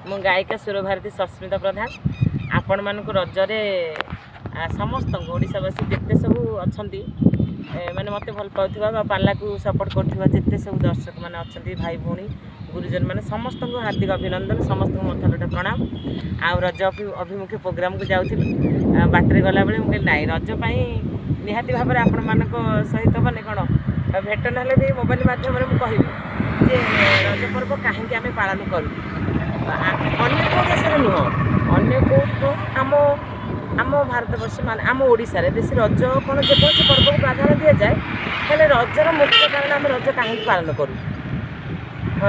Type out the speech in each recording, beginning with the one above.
मु गायिका सुरभारती सस्मिता प्रधान आपण मानक रजरे समस्त ओडावासी जिते सब अच्छा मैंने मत भल पाला पाला को सपोर्ट करते सब दर्शक मैंने अच्छा भाई भौणी गुरुजन मैंने समस्त को हार्दिक अभिनंदन समस्त मथर प्रणाम। आउ रज अभिमुखी प्रोग्राम को जाऊँ बाटर गला बेले मुझे ना रजपाई निहाती भाव में आपण मान सहित मैंने कौन भेट ना भी मोबाइल मध्यम मुझे जे रज पर्व कहीं आम पालन करूँ अन्य को देश नुह अन्य को आम आम भारत वर्ष मान आम ओडिशा रे बेसी रज कौन जेकोसी पर्व को प्राधान्य दि जाए हेले रजर मुख्य कारण आम रज कहीं पालन करूँ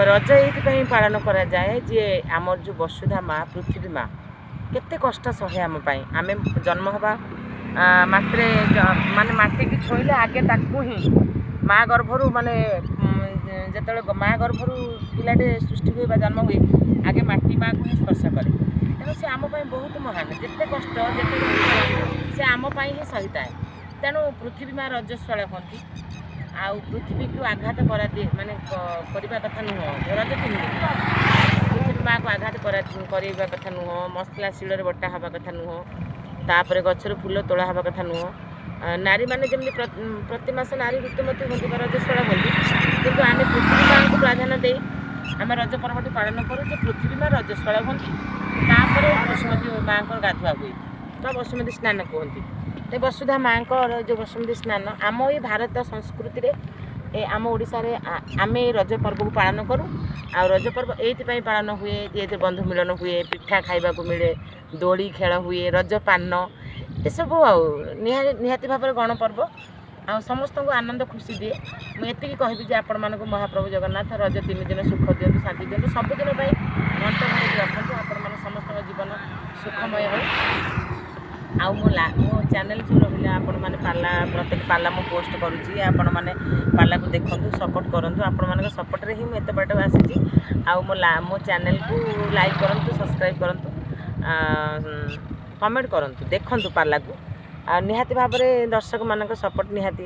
रज ये पालन करा जाए जे आमर जो वसुधा माँ पृथ्वी माँ केते कष्ट सहे आम आम जन्म हवा मात्रे माने माटी की छोइले आगे ताकू ही माँ गर्भरू माने जो माँ गर्भरू पिलाटे सृष्टि हुए जन्म हुए आगे माटी माँ को ही स्पर्श करे तेणु से आम बहुत महान जिते कष्ट जिते से आम ही सहिता है तेणु पृथ्वी माँ रजस्वला कहती आउ पृथ्वी को आघात करा दिए माने करवा कथा नुह रज तीन पृथ्वी माँ को आघात करवा कथा नुह मसला शिल बटा हवा कथा नुह तापर गचर फूल तोड़ा हवा कथा नुह नारी मैंने जमी प्रति मास नारी ऋतुमती होती रजस्वला बोलती किंतु आम पृथ्वी माँ को प्राधान्य दे आम रज पर्वटी पालन करूँ पृथ्वी माँ रजस्वला होती तापर बसुमती माँ को गाधुआ हुए तो बसुमती स्नान कहती वसुधा माँ जो बसुमती स्नान आम ये भारत संस्कृति रे आम ओडिशा रे आम रज पर्व को पालन करूँ आ रज पर्व ये पालन हुए ये बंधु मिलन हुए पिठा खाइबा को मिले दोली खेल हुए रज पान ये सब निहाती भाव में गणपर्व आ समस्त को आनंद खुशी दिए मुझे कहबी जे आपण मानक महाप्रभु जगन्नाथ रज 3 दिन सुख दिंतु शांति दिंतु सबुदिन मंत्र भर रखु आपण मान समस्त जीवन सुखमय हो आउ मो चैनल जो रहा आपण मैंने पाला प्रत्येक पाला मु पोस्ट करुँची आपण मैंने पाला को देखूँ सपोर्ट करूँ आपण मान सपोर्ट रे ही मुझे एत बाट आसी आउ मो चैनल को लाइक करूँ सब्सक्राइब करूँ कमेंट करूँ देखूँ पाला को आ निहाती भाव में दर्शक मान सपोर्ट निहाती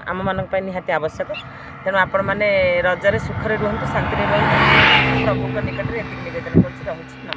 आम मान निहाती आवश्यक तेणु आपण मैंने रजरे सुखरे रुहतु शांति रुहतु प्रभु निकट में निवेदन कर